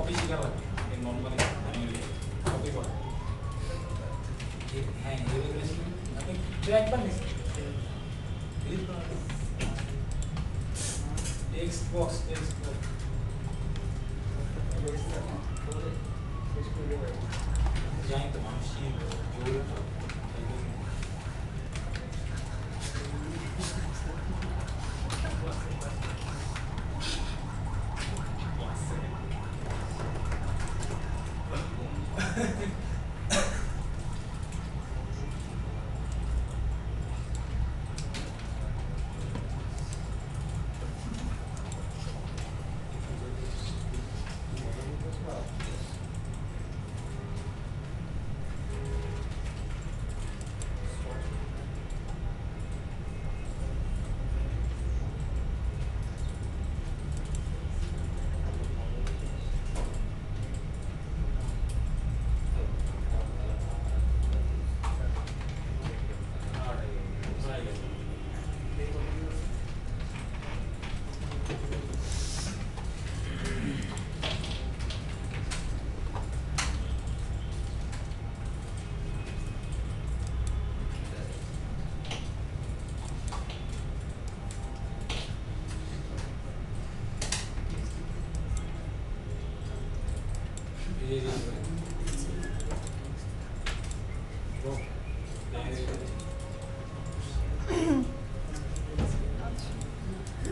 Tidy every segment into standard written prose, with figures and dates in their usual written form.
Copy শিকার লাগে normally copy করা হ্যাঁ এভাবে আপনি একবার টেক্সট বক্স জানি তো মানুষ জোরে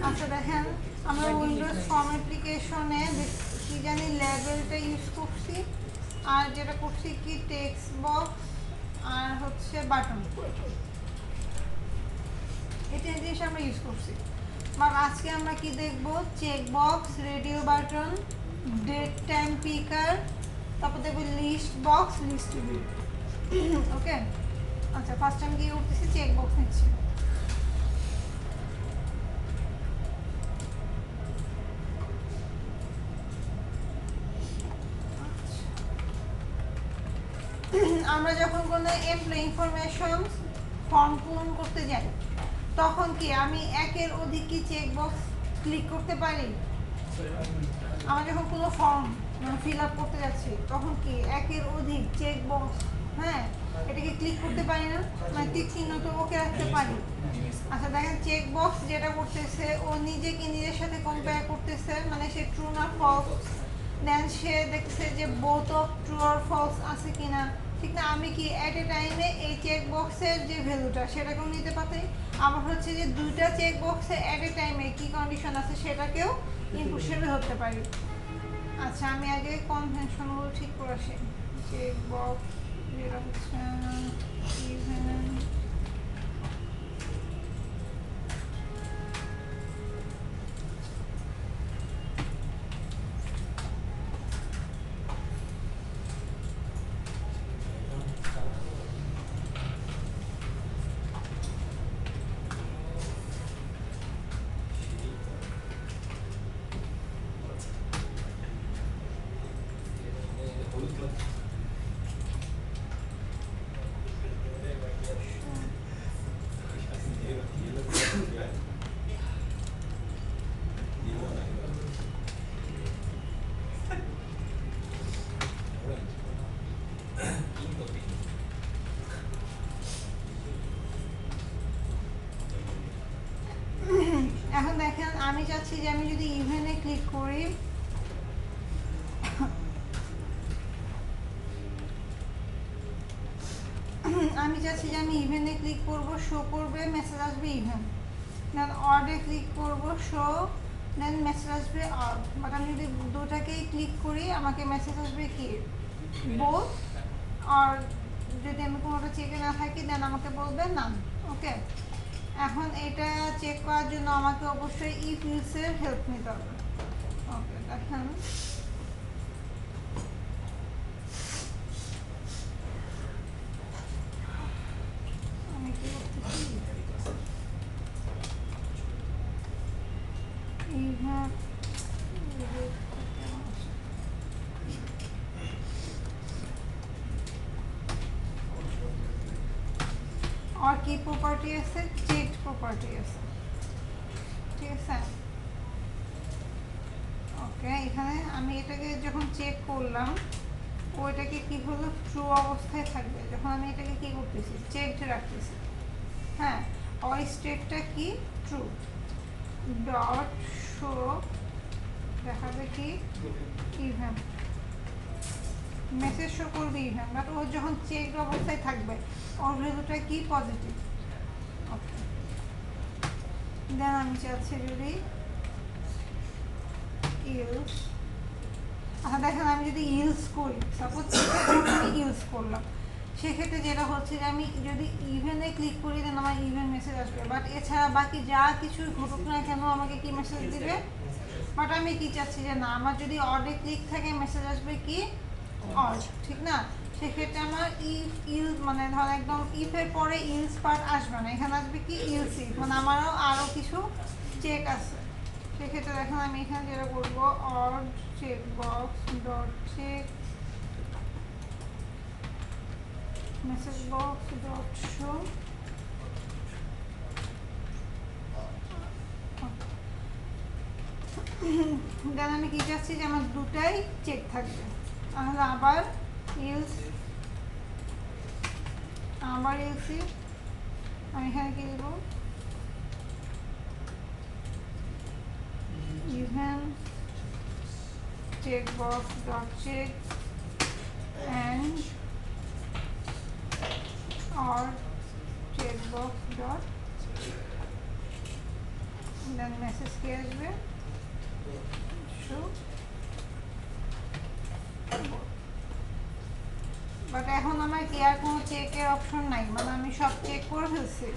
আচ্ছা দেখেন আমরা উইন্ডোজ ফর্ম অ্যাপ্লিকেশনে কি জানি লেবেলটা ইউজ করছি আর যেটা করছি কি টেক্সট বক্স আর হচ্ছে বাটন এটা জিনিস আমরা ইউজ করছি বা আজকে আমরা কি দেখব check box radio button date time picker তারপর দেখব list box list view okay আচ্ছা ফার্স্ট আমি কি করতেছি চেক বক্স নিচ্ছি আমরা যখন কোনো এমপ্লয়ি ইনফরমেশন ফর্ম পূরণ করতে যাই তখন কি আমি একের অধিক কি চেক বক্স ক্লিক করতে পারি আমরা যখন কোনো ফর্ম ফিল আপ করতে যাচ্ছি তখন কি একের অধিক চেক বক্স হ্যাঁ এটাকে ক্লিক করতে পারি না মানে টিক চিহ্ন তো ওকে রাখতে পারি আচ্ছা দেখেন চেক বক্স যেটা করতেছে ও নিজেকে নিজের সাথে কম্পেয়ার করতেছে মানে সে ট্রু না ফলস দেন সে দেখছে যে বোথ অফ ট্রু আর ফলস আছে কিনা ঠিক না আমি কি এট এ টাইমে এই চেক বক্সের যে ভ্যালুটা সেটাকেও নিতে পারি আবার হচ্ছে যে দুইটা চেক বক্সে এট এ টাইমে কি কন্ডিশন আছে সেটাকেও ইনপুট হিসেবে ধরতে পারি আচ্ছা আমি আগে কনভেনশনগুলো ঠিক করে আসি চেক বক্স যেটা হচ্ছে ইভেন এখন দেখেন আমি চাচ্ছি যে আমি যদি ইভেনে ক্লিক করি আমি চাচ্ছি যে আমি ইভেনে ক্লিক করব শো করবে মেসেজ আসবে ইভেন দেন অডে ক্লিক করব শো দেন মেসেজ আসবে অড বাট আমি যদি দুটাকেই ক্লিক করি আমাকে মেসেজ আসবে কি বোথ আর যদি আমি কোনোটা চেকে না থাকি দেন আমাকে বলবে না ওকে এখন এটা চেক করার জন্য আমাকে অবশ্যই ইফ ইউজের হেল্প নিতে হবে ওকে দেখেন আমি কি করতেছি और की प्रॉपर्टी আছে চেক প্রপার্টি আছে ঠিক আছে ওকে এখানে আমি আমি এটাকে যখন চেক করলাম ওইটাকে কি হলো ট্রু অবস্থায় থাকবে যখন আমি এটাকে কি করতেছি চেকড রাখতেছি হ্যাঁ ওই স্টেটটা কি ট্রু ডট শো দেখাবে কি ইভেন মেসেজ শো করবে ইভেন বাট ও যখন চেকড অবস্থায় থাকবে ওর ভ্যালুটা কি পজিটিভ ওকে দেন আমি চাচ্ছি যদি ইউজ আচ্ছা দেখেন আমি যদি ইউজ করি সাপোজ আমি ইউজ করলাম সেক্ষেত্রে যেটা হচ্ছে যে আমি যদি ইভেনে ক্লিক করি দেন আমার ইভেন মেসেজ আসবে বাট এছাড়া বাকি যা কিছু ঘটুক না কেন আমাকে কি মেসেজ দিবে বাট আমি কি চাচ্ছি যে না আমার যদি অডে ক্লিক থাকে মেসেজ আসবে কি অড ঠিক না সেক্ষেত্রে আমার ইফ ইউজ মানে ধর একদম ইফের পরে ইউজ পার্ট আসবে না এখানে আসবে কি ইউজ ইফ মানে আমারও আরও কিছু চেক আছে সেক্ষেত্রে দেখেন আমি এখানে যেটা করবো add check box dot check message box dot show then আমি কি চাচ্ছি যে আমার দুটাই চেক থাকবে তাহলে আবার ইউজ আমি এখানে কি দেবো even checkbox dot check and or checkbox dot then message কি আসবে show বাট এখন আমার কি আর কোনো চেকের অপশন নাই মানে আমি সব চেক করে ফেলছি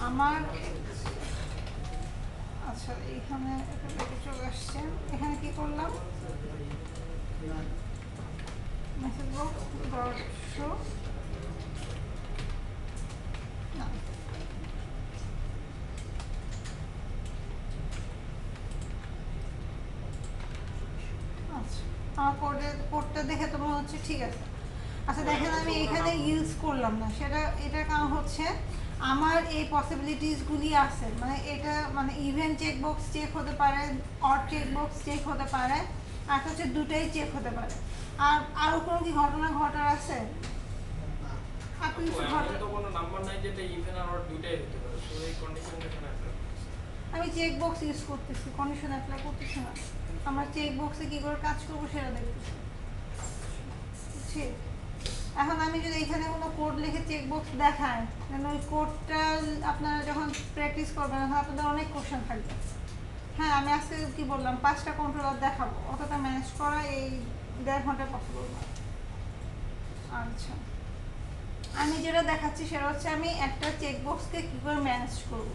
আমার আচ্ছা এখানে এটা চলে আসছে এখানে কি করলাম মেসেজ বক্স ডট শো না আচ্ছা আমার কোডটা দেখে তো মনে হচ্ছে ঠিক আছে আচ্ছা দেখেন আমি এখানে ইউজ করলাম না এটার কারণ হচ্ছে আমার এই পসিবিলিটিসগুলি আছে মানে এটা মানে ইভেন চেকবক্স চেক হতে পারে অড চেকবক্স চেক হতে পারে আর হচ্ছে দুটাই চেক হতে পারে আর আরও কোনো কি ঘটনা ঘটার আছে আপনি তো কোনো নাম্বার নাই যেটা ইভেন আর অড দুটাই হতে পারে সো এই কন্ডিশনটা কেন অ্যাপ্লাই আমি চেকবক্স ইউজ করতেছি কন্ডিশন অ্যাপ্লাই করতেছি না আমার চেকবক্সে কী করে কাজ করবো সেটা দেখতেছি ঠিক এখন আমি যদি এখানে কোনো কোড লিখে চেকবক্স দেখাই কারণ ওই কোডটা আপনারা যখন প্র্যাকটিস করবেন তখন আপনাদের অনেক কোশ্চেন থাকবে হ্যাঁ আমি আজকে কি বললাম 5টা কন্ট্রোলার দেখাবো অতটা ম্যানেজ করা এই 1.5 ঘন্টা পসিবল না আচ্ছা আমি যেটা দেখাচ্ছি সেটা হচ্ছে আমি একটা চেকবক্সকে কী করে ম্যানেজ করবো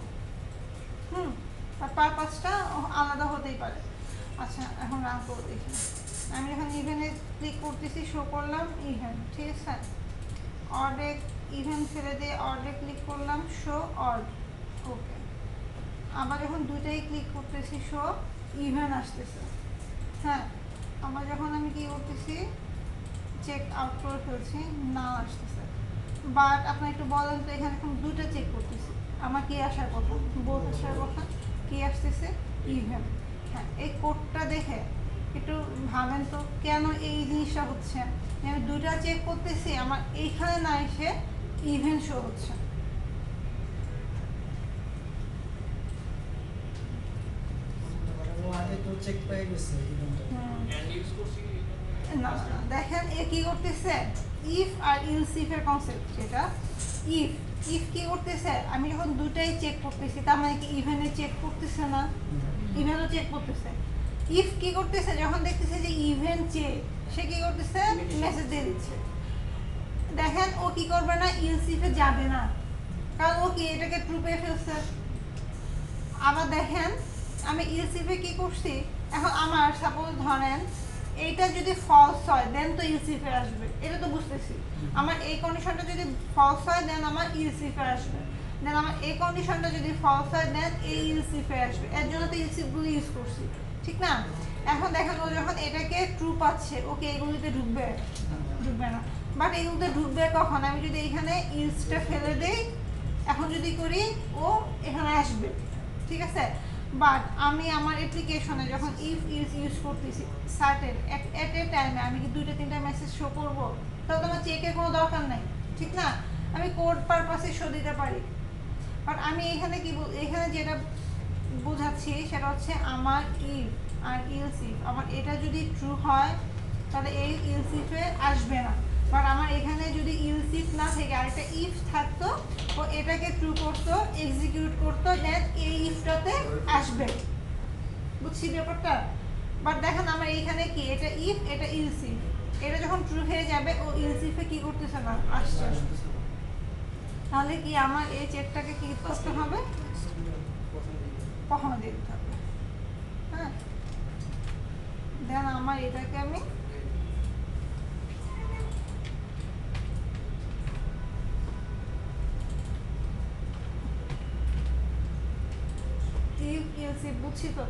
আর পারপাসটা আলাদা হতেই পারে আচ্ছা এখন রান করে দেখি আমি যখন ইভেনে ক্লিক করতেছি শো করলাম ইভেন ঠিক আছে অডে ইভেন ফেলে দিয়ে অডে ক্লিক করলাম শো অড ওকে আবার যখন দুটাই ক্লিক করতেছি শো ইভেন আসতেছে হ্যাঁ আবার যখন আমি কি করতেছি চেক আউট করে ফেলছি না আসতেছে বাট আপনি একটু বলেন তো এখানে এখন দুটো চেক করতেছি আমার কি আসার কথা বোধ আসার কথা কি আসতেছে ইভেন হ্যাঁ এই কোডটা দেখে একটু ভাবেন তো কেন এই জিনিসটা হচ্ছে আমি দুটা চেক করতেছি আমার এইখানে না এসে ইভেন শো হচ্ছে না দেখেন এ কি করতেছে ইফ আর ইউজ ইফের কনসেপ্ট যেটা ইফ কি করতেছে আমি যখন দুটাই চেক করতেছি তার মানে কি ইভেনে চেক করতেছে না ইভেনও চেক করতেছে ইফ কি করতেছে যখন দেখতেছে যে ইভেন চেক সে কি করতেছে মেসেজ দিয়ে দিচ্ছে দেখেন ও কি করবে না ইউজ ইফে যাবে না কারণ ও কি এটাকে ট্রু পেয়ে ফেলছে আবার দেখেন আমি ইউজ ইফে কি করছি এখন আমার সাপোজ ধরেন এইটা যদি ফলস হয় দেন তো ইউসিফের আসবে এটা তো বুঝতেছি আমার এই কন্ডিশনটা যদি ফলস হয় দেন আমার ইউসিফের আসবে দেন আমার এই কন্ডিশনটা যদি ফলস হয় দেন এই ইউসিফের আসবে এর জন্য তো ইউসিফগুলো ইউজ করছি ঠিক না এখন দেখেন ও যখন এটাকে ট্রু পাচ্ছে ওকে এগুলিতে ঢুকবে না বাট এগুলোতে ঢুকবে কখন আমি যদি এখানে ইউজটা ফেলে দেই এখন যদি করি ও এখানে আসবে ঠিক আছে বাট আমি আমার অ্যাপ্লিকেশনে যখন ইফ ইজ ইউজ করতেছি সার্টেন এট এ টাইমে আমি কি 2টা 3টা মেসেজ শো করবো, তাহলে তোমার চেকের কোনো দরকার নাই, ঠিক না? আমি কোড পারপাসে শো দিতে পারি। বাট আমি এখানে এখানে যেটা বোঝাচ্ছি সেটা হচ্ছে আমার ইফ আর ইলস ইফ, আমার এটা যদি ট্রু হয় তাহলে এই ইলস ইফে আসবে না। বাট আমার এখানে যদি ইলস ইফ না থেকে আরেকটা ইফ থাকতো, ও এটাকে ট্রু করতো, এক্সিকিউট করতো, দেন এই ইফটাতে আসবে। বুঝছি ব্যাপারটা? বাট দেখেন আমার এইখানে কি, এটা ইফ, এটা ইলস ইফ, এটা যখন ট্রু হয়ে যাবে ও ইলস ইফে কি করতেছে না, আসছে। তাহলে কি আমার এই চেকটাকে কি করতে হবে, কখনো দিতে হবে। হ্যাঁ, দেন আমার এটাকে আমি বুঝছি তো।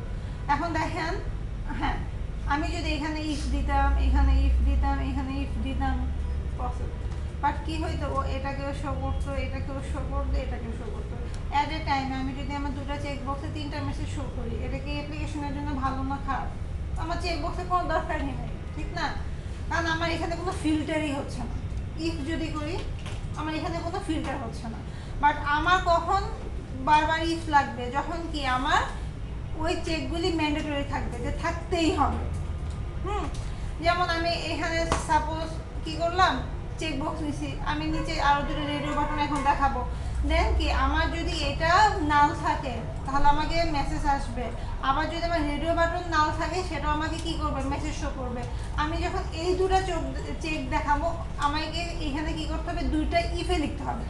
এখন দেখেন, হ্যাঁ আমি যদি এখানে ইফ দিতাম, এখানে ইফ দিতাম, এখানে ইফ দিতাম, বাট কি হইতো, ও এটাকেও শো করতো, এটাকেও শো করতো, এটাকেও শো করতো। অ্যাট এ টাইমে আমি যদি আমার 2টা চেক বক্সে 3টা মেসেজ শো করি, এটা কি অ্যাপ্লিকেশনের জন্য ভালো না খারাপ? আমার চেক বক্সে কোনো দরকারই নেই, ঠিক না? কারণ আমার এখানে কোনো ফিল্টারই হচ্ছে না। ইফ যদি করি আমার এখানে কোনো ফিল্টার হচ্ছে না। বাট আমার কখন বারবার ইফ লাগবে, যখন কি আমার ওই চেকগুলি ম্যান্ডেটরি থাকবে, যে থাকতেই হবে। যেমন আমি এখানে সাপোজ কি করলাম, চেক বক্স নিছি, আমি নিচে আরো 2টা রেডিও বাটন এখন দেখাবো, দেন কি আমার যদি এটা নাল থাকে তাহলে আমাকে মেসেজ আসবে, আবার যদি আমার রেডিও বাটন নাল থাকে সেটাও আমাকে কি করবে, মেসেজ শো করবে। আমি যখন এই 2টা চেক দেখাবো, আমাকে এখানে কি করতে হবে, 2টা ইফে লিখতে হবে।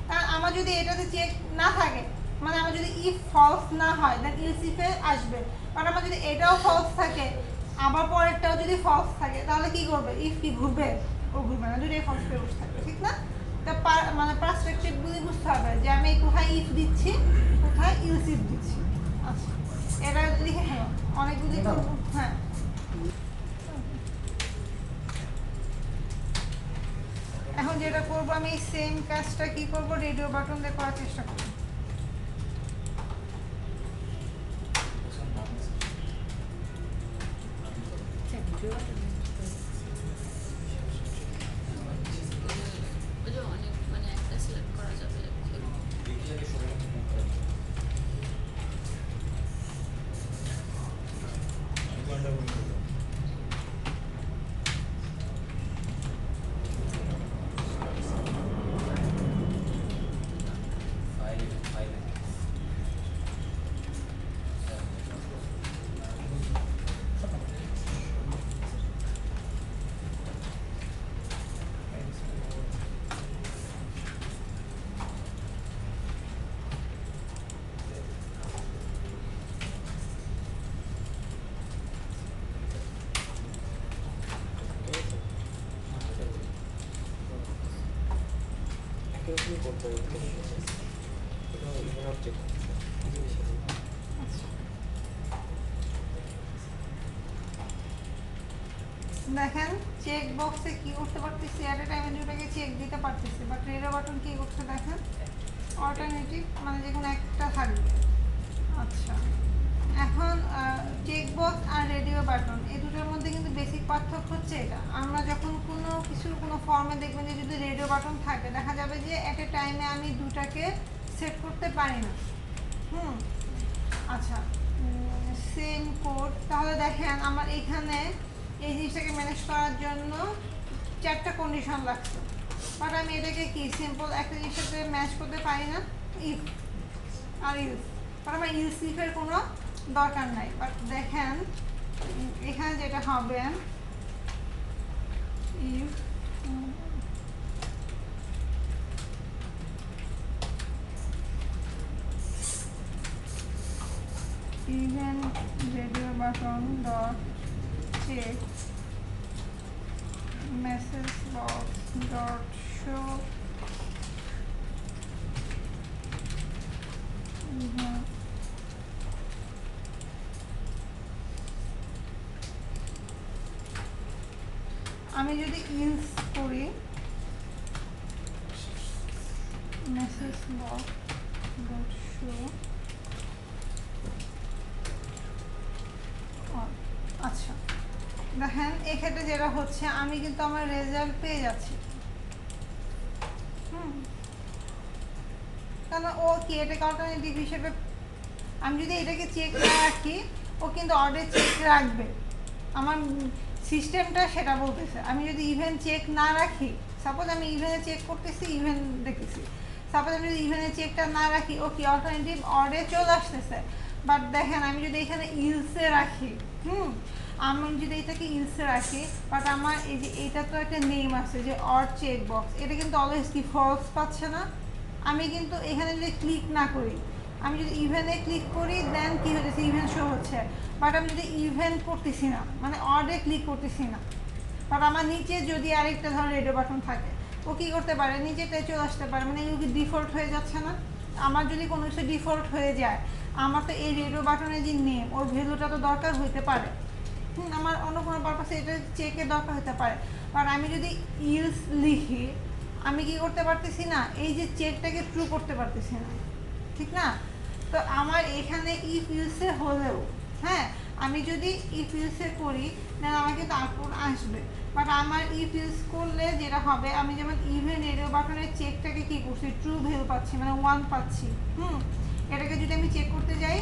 কারণ আমার যদি এটাতে চেক না থাকে, মানে আমার যদি ইফ ফলস না হয় দেন ইলস ইফে আসবে। কারণ আমার যদি এটাও ফলস থাকে, আবার পরেরটাও যদি ফলস থাকে, তাহলে কি করবে, ইফ কি ঘুরবে, ও ঘুরবে না, দুটোই ফলস পেয়ে বসে থাকবে, ঠিক না? তা মানে পার্সপেক্টিভগুলি বুঝতে হবে যে আমি কোথায় ইফ দিচ্ছি, কোথায় ইলস ইফ দিচ্ছি। আচ্ছা, এটা লিখে হ্যাঁ অনেকগুলি, হ্যাঁ এখন যেটা করবো আমি সেম কাজটা কি করব, রেডিও বাটন দিয়ে করার চেষ্টা করব। অনেক মানে একটা সিলেক্ট করা যাবে। দেখেন চেক বক্সে কি করতে পারতেছি, এট এ টাইমে 2টাকে চেক দিতে পারতেছি, বাট রেডিও বাটন কি করছে দেখেন, অল্টারনেটিভ মানে যে কোনো একটা থাকবে। আচ্ছা, এখন চেক বক্স আর রেডিও বাটন এই দুটোর মধ্যে কিন্তু বেসিক পার্থক্য হচ্ছে এটা, আমরা যখন কোনো কিছুর কোনো ফর্মে দেখবেন যে যদি রেডিও বাটন থাকে, দেখা যাবে যে এট এ টাইমে আমি 2টাকে সেট করতে পারি না। আচ্ছা, সেম কোড, তাহলে দেখেন আমার এখানে এই জিনিসটাকে ম্যানেজ করার জন্য 4টা কন্ডিশন লাগছে, বাট আমি এটাকে কি সিম্পল একটা জিনিসের সাথে ম্যাচ করতে পারি না, ইফ আর ইলস, বাট আমার ইলস ইফের কোনো দরকার নাই। বাট দেখেন এখানে যেটা হবে, if even radio button dot check message box dot show আমি যদি ইলস করি message box dot show দেখেন এক্ষেত্রে যেটা হচ্ছে আমি কিন্তু আমার রেজাল্ট পেয়ে যাচ্ছি। কারণ ও কি এটাকে অল্টারনেটিভ হিসেবে আমি যদি এটাকে চেক না রাখি ও কিন্তু অর্ডার চেক রাখবে। আমার সিস্টেমটা সেটা বলতেছে আমি যদি ইভেন চেক না রাখি, সাপোজ আমি ইভেনে চেক করতেছি, ইভেন দেখতেছি, সাপোজ আমি যদি ইভেনে চেকটা না রাখি ও কি অল্টারনেটিভ অর্ডারে চলে আসতেছে। বাট দেখেন আমি যদি এখানে ইলসে রাখি, আমি যদি এটাকে ইলসে রাখি, বাট আমার এই যে এটা তো একটা নেম আছে যে অর চেক বক্স, এটা কিন্তু অলওয়েজ কি ফলস পাচ্ছে না। আমি কিন্তু এখানে যদি ক্লিক না করি, আমি যদি ইভেনে ক্লিক করি দেন কি হচ্ছে ইভেন শো হচ্ছে, বাট আমি যদি ইভেন করতেছি না মানে অর্ডে ক্লিক করতেছি না, বাট আমার নিচে যদি আরেকটা ধরনের রেডিও বাটন থাকে ও কী করতে পারে নিচেটায় চলে আসতে পারে, মানে এগুলো কি ডিফল্ট হয়ে যাচ্ছে না। আমার যদি কোনো কিছু ডিফল্ট হয়ে যায় আমার তো এই রেডিও বাটনের যে নেম ওর ভ্যালুটা তো দরকার হইতে পারে, আমার অন্য কোনো পারপাসে এটা চেকের দরকার হতে পারে। বাট আমি যদি ইলস লিখি আমি কি করতে পারতেছি না, এই যে চেকটাকে ট্রু করতে পারতেছি না, ঠিক না। তো আমার এখানে ইফ ইউজে হলেও হ্যাঁ আমি যদি ইফ ইউজে করি দেন আমার কিন্তু আউটপুট আসবে। বাট আমার ইফ ইউজ করলে যেটা হবে আমি যেমন ইভেন রেডিও বাটনের চেকটাকে কি করছি ট্রু ভ্যালু পাচ্ছি মানে 1 পাচ্ছি। এটাকে যদি আমি চেক করতে যাই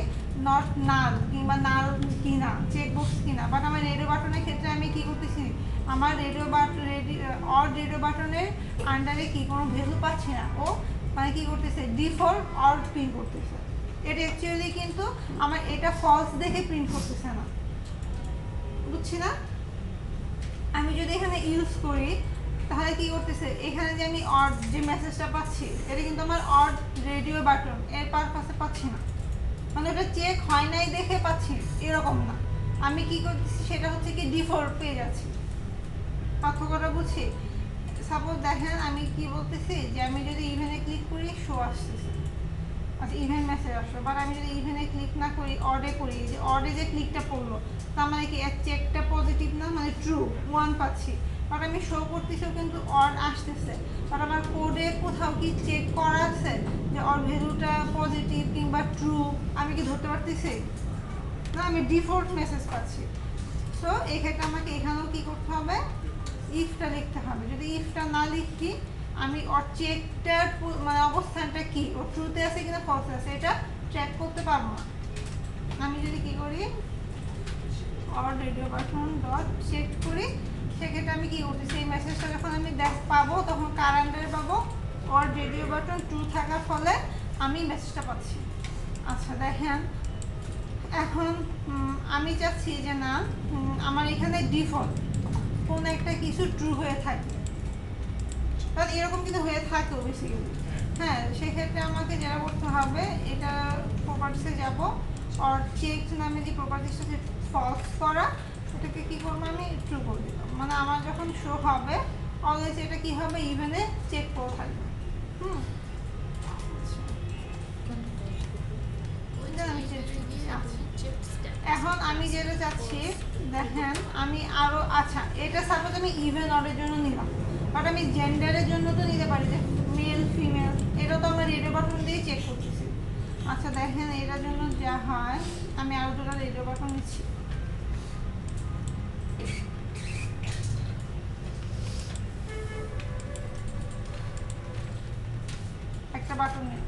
নট নাল কিংবা নাল কিনা চেক বক্স কিনা, বাট আমার রেডিও বাটনের ক্ষেত্রে আমি কি করতেছি আমার রেডিও বাটনের আন্ডারে কি কোনো ভ্যালু পাচ্ছি না, ও মানে কি করতেছে ডিফল্ট অর প্রিন্ট করতেছে। এটা অ্যাকচুয়ালি কিন্তু আমার এটা ফলস দেখে প্রিন্ট করতেছে না, বুঝছি না। আমি যদি এখানে ইউজ করি তাহলে কি করতেছে এখানে যে আমি অড যে মেসেজটা পাচ্ছি এটা কিন্তু আমার অড রেডিও বাটন এর পারপাসে পাচ্ছি না, মানে ওটা চেক হয় নাই দেখে পাচ্ছি এরকম না, আমি কি করতেছি সেটা হচ্ছে কি ডিফল্ট পেয়ে যাচ্ছি। পার্থক্যটা বুঝছি। সাপোজ দেখেন আমি কি বলতেছি যে আমি যদি ইভেনে ক্লিক করি শো আসতেছে, আচ্ছা ইভেন মেসেজ আসলো, বাট আমি যদি ইভেনে ক্লিক না করি অডে করি, যে অডে যে ক্লিকটা পড়লো তার মানে কি এক চেকটা পজিটিভ না মানে ট্রু 1 পাচ্ছি, বাট আমি শো করতেছিও কিন্তু অড আসতেছে, বাট আমার কোডে কোথাও কি চেক করা আছে যে অর ভ্যালুটা পজিটিভ কিংবা ট্রু আমি কি ধরতে পারতেছি না, আমি ডিফল্ট মেসেজ পাচ্ছি। সো এক্ষেত্রে আমাকে এখানেও কি করতে হবে ইফটা লিখতে হবে। যদি ইফটা না লিখি আমি ওর চেকটার মানে অবস্থানটা কি ও ট্রুতে আছে কিনা ফলসে আছে এটা ট্র্যাক করতে পারবো না। আমি যদি কি করি or radio button dot check করি সেক্ষেত্রে আমি কি করছি সেই মেসেজটা যখন আমি পাবো তখন কার আন্ডারে পাবো অর রেডিও বাটন ট্রু থাকার ফলে আমি মেসেজটা পাচ্ছি। আচ্ছা দেখেন এখন আমি চাচ্ছি যে না আমার এখানে ডিফল্ট কোন একটা কিছু ট্রু হয়ে থাকে, কারণ এরকম কিন্তু হয়ে থাকেও বেসিক্যালি। হ্যাঁ সেক্ষেত্রে আমাকে যেটা করতে হবে এটা প্রপার্টিসে যাব আর চেক নামে যে প্রপার্টিসটা যে ফলস করা এটাকে কি করবো আমি ট্রু করে দিলাম, মানে আমার যখন শো হবে অলওয়েজ এটা কি হবে ইভেনে চেক করে থাকবে। এখন আমি যেটা চাচ্ছি দেখেন আমি আরো আচ্ছা এটা সাপোজ আমি ইভেন অর্ডের জন্য নিলাম, বাট আমি জেন্ডারের জন্য তো নিতে পারি যে মেল ফিমেল, এটা তো আমরা রেডিও বাটন দিয়ে চেক করতেছি। আচ্ছা দেখেন এটার জন্য যা হয় আমি আরো দুটো রেডিও বাটন নিচ্ছি, একটা বাটন নিলাম।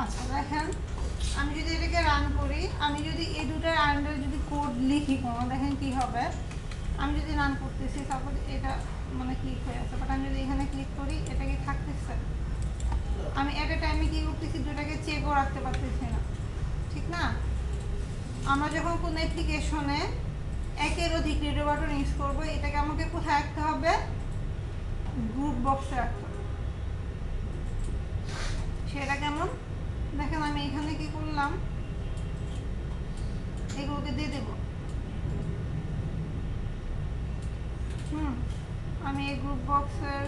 আচ্ছা দেখেন আমি যদি এটাকে রান করি আমি যদি এই দুটার আন্ডারে যদি কোড লিখি কোনো দেখেন কি হবে, আমি যদি রান করতেছি সাপোজ এটা মানে ক্লিক হয়ে আছে, বাট আমি যদি এখানে ক্লিক করি এটা কি থাকতেছে, আমি এট এ টাইমে কি করতেছি দুটাকে চেকও রাখতে পারতেছি না, ঠিক না। আমরা যখন কোনো অ্যাপ্লিকেশনে একের অধিক রেডিও বাটন ইউজ করবো এটাকে আমাকে কোথায় রাখতে হবে গ্রুপ বক্সে রাখতে হবে। সেটা কেমন দেখেন আমি এখানে কি করলাম এগুলোকে দিয়ে দেবো আমি এই গ্রুপ বক্সের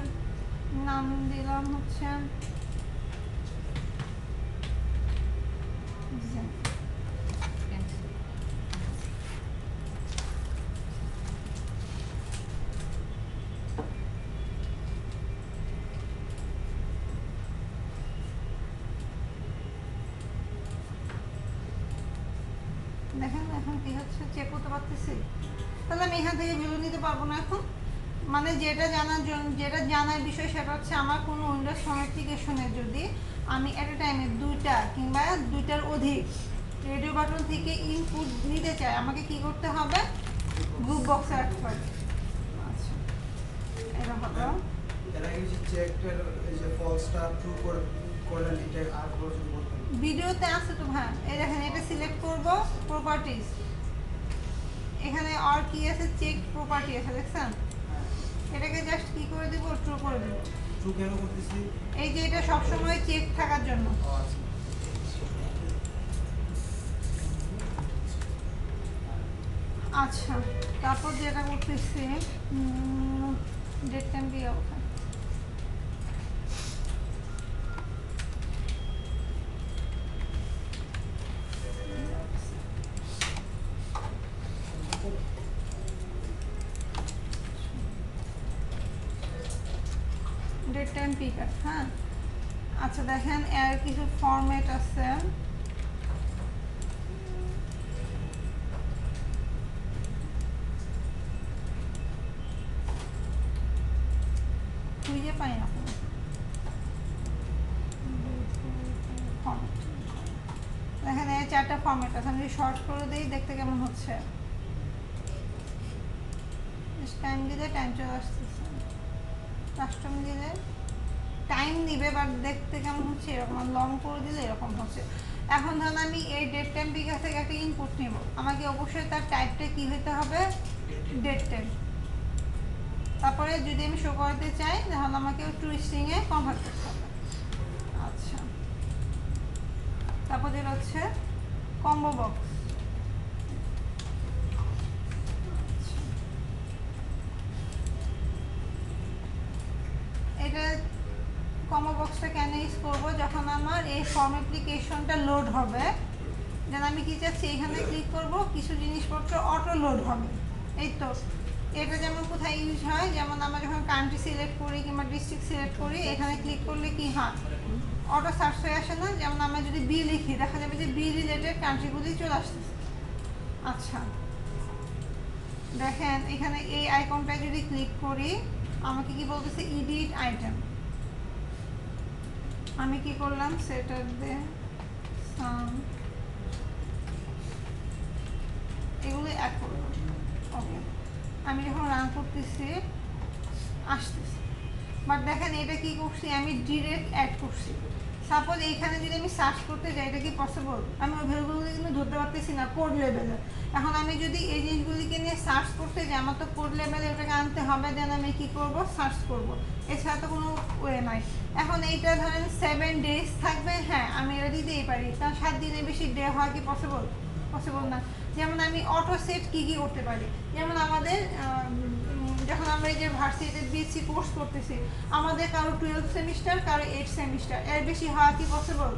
নাম দিলাম হচ্ছে design। দেখেন এখন কি হচ্ছে, চেক করতে পারতেছি। তাহলে আমি এখান থেকে ভ্যালু নিতে পারবো না এখন। মানে যেটা জানার জন্য, যেটা জানার বিষয় সেটা হচ্ছে আমার কোনো উইন্ডোজ হোম অ্যাপ্লিকেশনে যদি আমি এট এ টাইমে দুইটা কিংবা দুইটার অধিক রেডিও বাটন থেকে ইনপুট নিতে চাই, আমাকে কি করতে হবে? গ্রুপ বক্সে রাখতে হবে। আচ্ছা, এটা হলো এর আগে যে চেকটার এই যে ফলসটা ট্রু করলেন, এটা আর পর্যন্ত বলতেন ভিডিওতে আছে তো। হ্যাঁ, এই দেখেন, এটা সিলেক্ট করব, প্রপার্টিজ, এখানে আর কি আছে, চেক প্রপার্টি আছে, দেখছেন? এটাকে জাস্ট কি করে দিব, ট্রু করে দিব। ট্রু কেন করতেছি? এই যে এটা সবসময় চেক থাকার জন্য। আচ্ছা, তারপর যেটা করতেছি, ডেট টাইম দিয়ে ওখানে ডেট টাইম পিকার। হ্যাঁ, আচ্ছা দেখেন, এর কিছু ফরম্যাট আছে। খুঁজে পাই না কোনো ফরম্যাট। দেখেন, এই চারটা ফরম্যাট আছে, আমি শর্ট করে দিই, দেখতে কেমন হচ্ছে। টাইম দিলে টাইম চলে আসতেছে, কাস্টম দিলে টাইম নিবে, বাট দেখতে কেমন হচ্ছে এরকম। লং করে দিলে এরকম হচ্ছে। এখন ধরুন আমি এই ডেট টাইম পিকার থেকে একটা ইনপুট নিব, আমাকে অবশ্যই তার টাইপটা কি হইতে হবে, ডেট টাইম। তারপরে যদি আমি শো করতে চাই তাহলে আমাকে টু স্ট্রিংয়ে কনভার্ট করতে হবে। আচ্ছা, তারপর যেটা হচ্ছে কম্বো বক্স। এটা কম্বো বক্সটা কেন ইউজ করবো, যখন আমার এই ফর্ম অ্যাপ্লিকেশনটা লোড হবে, যেন আমি কি চাচ্ছি, এখানে ক্লিক করব, কিছু জিনিসপত্র অটো লোড হবে। এই তো, এটা যেমন কোথায় ইউজ হয়, যেমন আমরা যখন কান্ট্রি সিলেক্ট করি কিংবা ডিস্ট্রিক্ট সিলেক্ট করি, এখানে ক্লিক করলে কি হয়, অটো সার্চ হয়ে আসে না? যেমন আমরা যদি বি লিখি, দেখা যাবে যে বি রিলেটেড কান্ট্রিগুলি চলে আসতেছে। আচ্ছা, দেখেন এখানে এই আইকনটায় যদি ক্লিক করি, আমাকে কি বলতেছে, এডিট আইটেম। আমি কি করলাম, স্যাটারডে সান, এগুলো অ্যাড করলাম। ওকে, আমি যখন রান করতেছি আসতেছি, বাট দেখেন এটা কি করছি, আমি ডিরেক্ট অ্যাড করছি। সাপোজ এইখানে যদি আমি সার্চ করতে যাই, এটা কি পসিবল? আমি ওই ভ্যালুগুলো কিন্তু ধরতে পারতেছি না কোড লেভেলে। এখন আমি যদি এই জিনিসগুলিকে নিয়ে সার্চ করতে যাই, আমার তো কোড লেভেলে ওটাকে আনতে হবে, দেন আমি কি করব, সার্চ করব, এছাড়া তো কোনো ওয়ে নাই। এখন এইটা ধরেন 7 days থাকবে, হ্যাঁ আমি এটা দিতেই পারি, কারণ 7 দিনের বেশি ডে হওয়া কি পসিবল? পসিবল না। যেমন আমি অটো সেট কি করতে পারি, যেমন আমাদের যখন আমরা এই যে ভার্সিটিতে বিএসসি কোর্স করতেছি, আমাদের কারো 12 সেমিস্টার, কারো 8 সেমিস্টার, এর বেশি হওয়া কি পসিবল?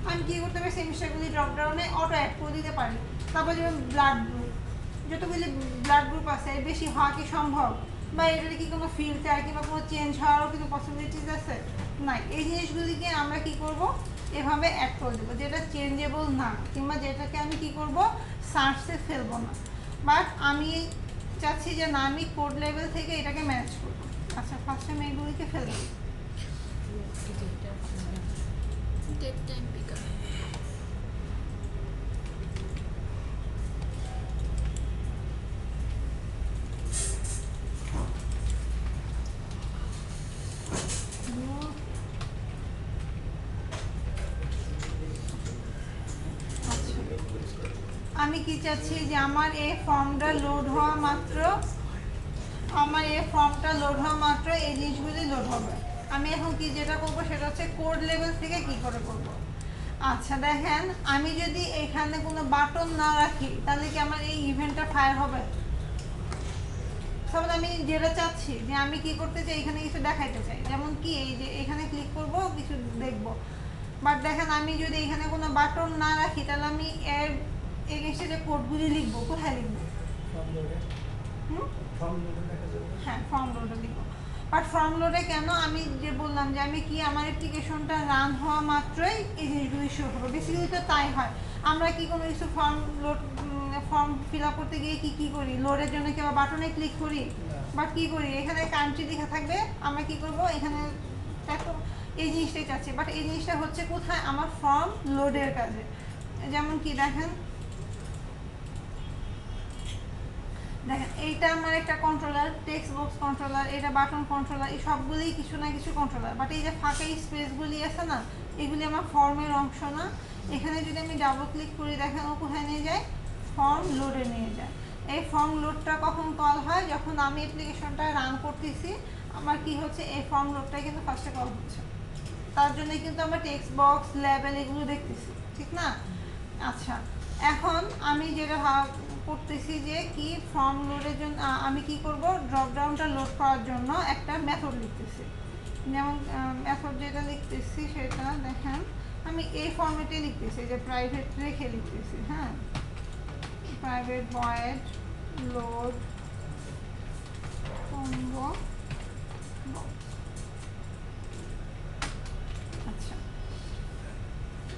আমি কি করতে পারি, সেমিস্টারগুলি ড্রপডাউনে অটো অ্যাড করে দিতে পারি। তারপর যেমন ব্লাড গ্রুপ, যতগুলি ব্লাড গ্রুপ আছে, এর বেশি হওয়া কি সম্ভব? বা এটার কি কোনো ফিল্টার কিংবা কোনো চেঞ্জ হওয়ারও কিন্তু পসিবিলিটিস আছে? নাই। এই জিনিসগুলিকে আমরা কি করব, এভাবে অ্যাড করে দেবো, যেটা চেঞ্জেবল না, কিংবা যেটাকে আমি কি করব, সার্চে ফেলবো না। বাট আমি চাচ্ছি যে না, আমি কোড লেভেল থেকে এটাকে ম্যানেজ করবো। আচ্ছা, ফার্স্টে আমি এগুলিকে ফেলবো। Date time picker. আমি কি চাচ্ছি যে আমার এই ফর্মটা লোড হওয়া মাত্র, এই জিনিসগুলি লোড হবে। আমি এখন কি যেটা করবো সেটা হচ্ছে কোড লেভেল থেকে কি করে করব। আচ্ছা দেখেন, আমি যদি এখানে কোনো বাটন না রাখি, তাহলে কি আমার এই ইভেন্টটা ফায়ার হবে? সাপোজ আমি যেটা চাচ্ছি যে আমি কি করতে চাই, এখানে কিছু দেখাইতে চাই, যেমন কি এই যে এখানে ক্লিক করব কিছু দেখব, বাট দেখেন আমি যদি এখানে কোনো বাটন না রাখি তাহলে আমি এর এগেইনস্টে যে কোডগুলি লিখবো কোথায় লিখবো? হ্যাঁ, ফর্ম লোডে লিখবো। বাট ফর্ম লোডে কেন? আমি যে বললাম যে আমি কি আমার অ্যাপ্লিকেশনটা রান হওয়া মাত্রই এই জিনিসগুলি শো হবে, বেসিক্যালি তো তাই হয়। আমরা কি কোনো কিছু ফর্ম ফিল আপ করতে গিয়ে কি করি? লোডের জন্য কি আবার বাটনে ক্লিক করি? বাট কি করি, এখানে কান্ট্রি লেখা থাকবে, আমরা কি করব এখানে দেখো এই জিনিসটাই চাচ্ছি, বাট এই জিনিসটা হচ্ছে কোথায়? আমার ফর্ম লোডের কাজে। যেমন কি দেখেন এইটা আমার একটা কন্ট্রোলার, টেক্সট বক্স কন্ট্রোলার, এটা বাটন কন্ট্রোলার, এই সবগুলোই কিছু না কিছু কন্ট্রোলার, বাট এই যে ফাঁকা স্পেসগুলি আছে না, এগুলি আমার ফর্মের অংশ না। এখানে যদি আমি ডাবল ক্লিক করি দেখেন ও কোথায় নিয়ে যায়? ফর্ম লোডে নিয়ে যায়। এই ফর্ম লোডটা কখন কল হয়? যখন আমি অ্যাপ্লিকেশনটা রান করতেছি, আমার কি হচ্ছে এই ফর্ম লোডটা কিন্তু ফার্স্টে কল হচ্ছে, তার জন্য কিন্তু আমরা টেক্সট বক্স লেবেল এগুলো দেখতেছি, ঠিক না? আচ্ছা, এখন আমি যেটা করতেছি যে কি ফর্ম লোডের জন্য আমি কি করব, ড্রপ ডাউনটা লোড করার জন্য একটা মেথড লিখতেছি। যেমন মেথড যেটা লিখতেছি সেটা দেখেন আমি এই ফরম্যাটে লিখতেছি, যে প্রাইভেট রেখে লিখতেছি। হ্যাঁ, প্রাইভেট ভয়েড লোড কম্বো। আচ্ছা,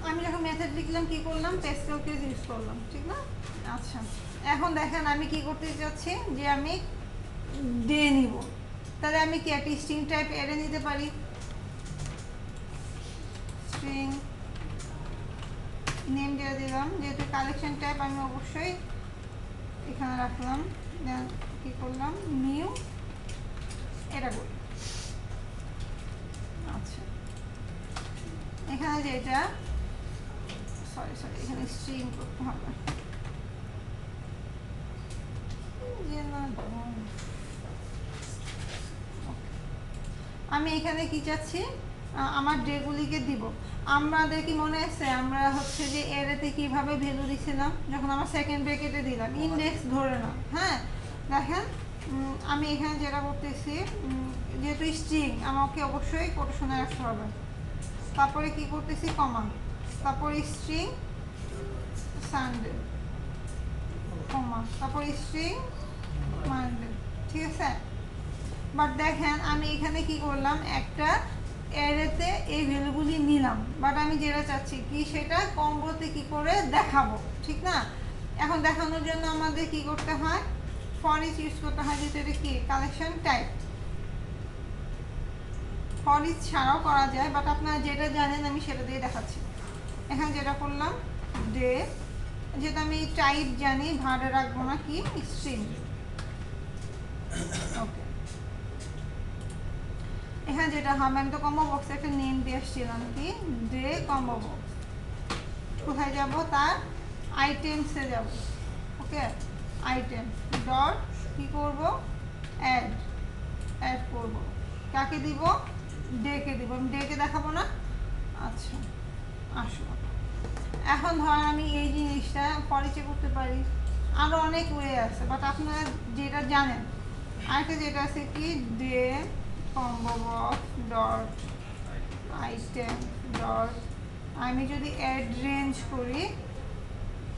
আমি যখন মেথড লিখলাম কি করলাম? পেস্টেল কেস ইউজ করলাম, ঠিক না? আচ্ছা, এখন দেখেন আমি কি করতে চাচ্ছি যে আমি ডে নিব, তাহলে আমি কি একটা স্ট্রিং টাইপ এরে নিতে পারি। স্ট্রিং নেম দিয়ে দিলাম, যেহেতু কালেকশন টাইপ আমি অবশ্যই এখানে রাখলাম। দেন কি করলাম? নিউ এটা করি। আচ্ছা, এখানে যেটা সরি এখানে স্ট্রিং করতে হবে। আমি এখানে কি চাচ্ছি? আমার ডেগুলিকে দিব। আমাদের কি মনে আছে আমরা হচ্ছে যে এরেতে কিভাবে ভ্যালু দিছিলাম? যখন আমার সেকেন্ড ব্র্যাকেটে দিলাম ইন্ডেক্স ধরে না। হ্যাঁ, দেখেন আমি এখানে যেটা করতেছি, যেহেতু স্ট্রিং আমাকে অবশ্যই কোটেশনে রাখতে হবে। তারপরে কি করতেছি? কমা, তারপরে স্ট্রিং সানডে, কমা, তারপর স্ট্রিং মানডে, ঠিক আছে? বাট দেখেন আমি এখানে কি করলাম, একটা অ্যারেতে এই ভ্যালুগুলি নিলাম, বাট আমি যেটা চাচ্ছি কি সেটা কম্বোতে কি করে দেখাবো, ঠিক না? এখন দেখানোর জন্য আমাদের কি করতে হয়? ফর ইচ ইউজ করতে হয়, যেহেতু এটা কি কালেকশন টাইপ। ফর ইচ ছাড়াও করা যায়, বাট আপনারা যেটা জানেন আমি সেটা দিয়ে দেখাচ্ছি। এখানে যেটা করলাম ডে, যেটা আমি টাইপ জানি, ভাড়ে রাখবো না, কি স্ট্রিং। ওকে, এখানে যেটা হবে, আমি তো কম্বো বক্সে একটা নেম দিয়ে আসছিলাম, কি ডে কম্বো বক্স। কোথায় যাব? তার আইটেমসে যাব। ওকে, আইটেম ডট কি করব? অ্যাড করব। কাকে দিব? ডেকে দিব। আমি ডেকে দেখাবো না? আচ্ছা, আসো। এখন ধর আমি এই জিনিসটা পরিচয় করতে পারি, আরও অনেক ওয়ে আছে, বাট আপনারা যেটা জানেন। আরেকটা যেটা আছে কি day combo box dot item dot, আমি যদি অ্যাড রেঞ্জ করি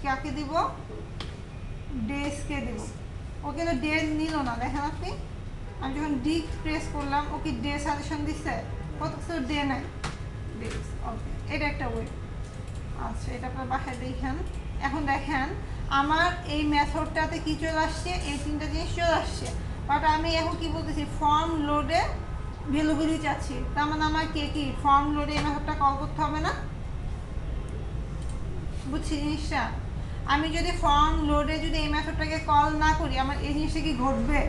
কাকে দিব? ডেসকে দিব। ও কিন্তু ডে নিল না, দেখেন আপনি। আমি যখন ডি প্রেস করলাম ও কি ডে সাজেশন দিচ্ছে? কত কিছু ডে নাই, ডেস। ওকে, এটা একটা ওয়ে। আচ্ছা, এটা আপনার বাসায় দেখেন। এখন দেখেন আমার এই মেথডটাতে কি চলে আসছে? এই তিনটা জিনিস চলে আসছে, বাট আমি এখন কি বলতেছি? ফর্ম লোডে ভ্যালুগুলি চাচ্ছি। তার মানে আমার কি ফর্ম লোডে এই মেথডটা কল করতে হবে না? বুঝছি জিনিসটা? আমি যদি ফর্ম লোডে যদি এই মেথডটাকে কল না করি, আমার এই জিনিসটা কি ঘটবে?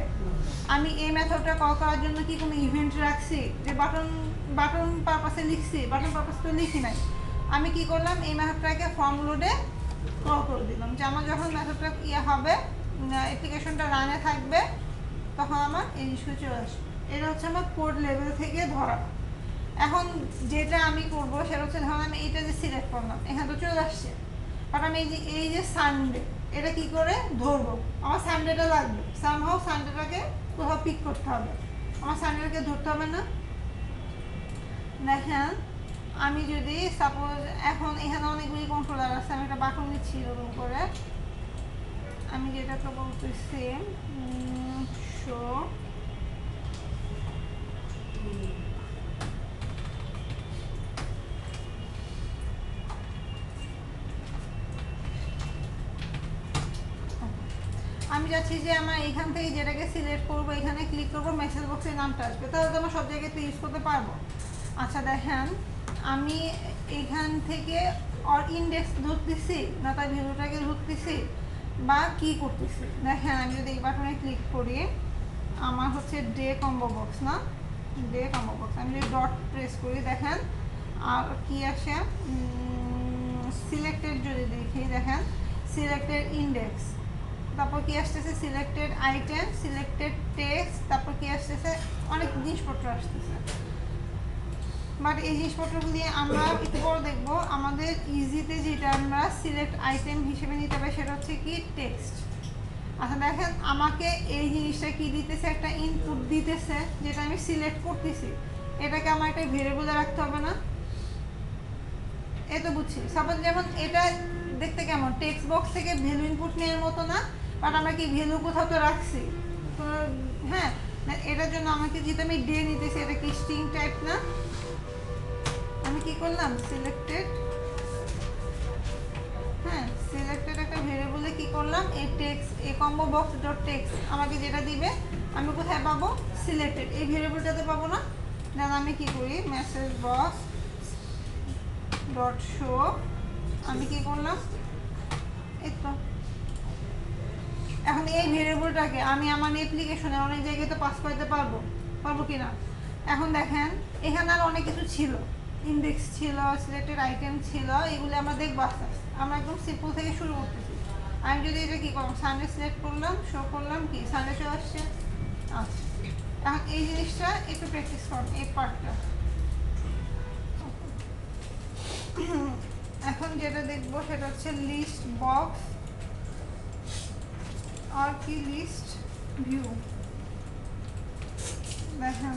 আমি এই মেথডটা কল করার জন্য কি কোনো ইভেন্ট রাখছি যে বাটন পারপাসে লিখছি? বাটন পারপাস তো লিখি নাই। আমি কি করলাম? এই মেথডটাকে ফর্ম লোডে কল করে দিলাম, যে আমার যখন মেথডটা হবে, অ্যাপ্লিকেশনটা রানে থাকবে, তখন আমার এই জিনিসগুলো চলে আসবে। এটা হচ্ছে আমার কোড লেভেল থেকে ধরা। এখন যেটা আমি করবো সেটা হচ্ছে, ধরুন আমি এটা যে সিলেক্ট করলাম, এখানে তো চলে আসছে, বাট আমি এই যে সানডে এটা কি করে ধরবো, আমার সানডেটা লাগবে, সামহাও সানডেটাকে কোথাও পিক করতে হবে, আমার সানডেটাকে ধরতে হবে না। দেখেন আমি যদি সাপোজ এখন এখানে অনেকগুলি কন্ট্রোলার আছে, আমি একটা বাটন নিচ্ছি এরকম করে, আমি যেটাকে বলতেছি শো আমি যাচ্ছি যে আমার এখান থেকে যেটাকে সিলেক্ট করবো, এখানে ক্লিক করবো, মেসেজ বক্সের নামটা আসবে, তাহলে তো আমার সব জায়গায় ইউজ করতে পারবো। আচ্ছা দেখেন আমি এখান থেকে অর ইন্ডেক্স ধরতেছি না তার ভ্যালুটাকে ধরতেছি বা কি করতেছি। দেখেন আমি যদি এই বাটনে ক্লিক করি, আমার হচ্ছে ডে কম্বো বক্স, না ডে কম্বো বক্স, আমি যদি ডট প্রেস করি দেখেন আর কি আসে, সিলেক্টেড যদি দেখি দেখেন সিলেক্টেড ইন্ডেক্স, তারপর কি আসতেছে সিলেক্টেড আইটেম, সিলেক্টেড টেক্সট, তারপর কি আসতেছে অনেক জিনিসপত্র আসতেছে। বাট এই জিনিসপত্রগুলি আমরা একটু পরে দেখবো। আমাদের ইজিতে যেটা আমরা সিলেক্ট আইটেম হিসেবে নিতে পারি সেটা হচ্ছে কি টেক্সট। আচ্ছা দেখেন আমাকে এই জিনিসটা কি দিতেছে, একটা ইনপুট দিতেছে যেটা আমি সিলেক্ট করতেছি, এটাকে আমার একটা ভেরিয়েবলে রাখতে হবে না? এ তো বুঝছি। সাপোজ যেমন এটা দেখতে কেমন, টেক্সট বক্স থেকে ভ্যালু ইনপুট নেওয়ার মতো না, বাট আমরা কি ভ্যালু কোথাও তো রাখছি, তো হ্যাঁ এটার জন্য আমাকে যেহেতু আমি ডে নিতেছি, এটা কি স্ট্রিং টাইপ না, আমি কি করলাম সিলেক্টেড, হ্যাঁ সিলেক্টেড একটা ভেরিয়েবলে কি করলাম এই টেক্সট, এই কম্বো বক্স ডট টেক্সট আমাকে যেটা দিবে আমি কোথায় পাবো, সিলেক্টেড এই ভেরিয়েবলটাতে পাবো না। দেন আমি কি করি মেসেজ বক্স ডট শো, আমি কি করলাম এই তো। এখন এই ভেরিয়েবলটাকে আমি আমার অ্যাপ্লিকেশনে অনেক জায়গায় তো পাস করতে পারবো, পারবো কি না? এখন দেখেন এখানে আর অনেক কিছু ছিল, ইন্ডেক্স ছিল, সিলেক্টেড আইটেম ছিল, এগুলো আমরা দেখবো আস্তে আস্তে। আমরা একদম সিম্পল থেকে শুরু করতেছি। আমি যদি এটা কি করলাম সানডে সিলেক্ট করলাম, শো করলাম, কি সানডে শো আসছে। আচ্ছা এখন এই জিনিসটা একটু প্র্যাকটিস করুন এই পার্টটা। এখন যেটা দেখবো সেটা হচ্ছে লিস্ট বক্স আর কি লিস্ট ভিউ। দেখেন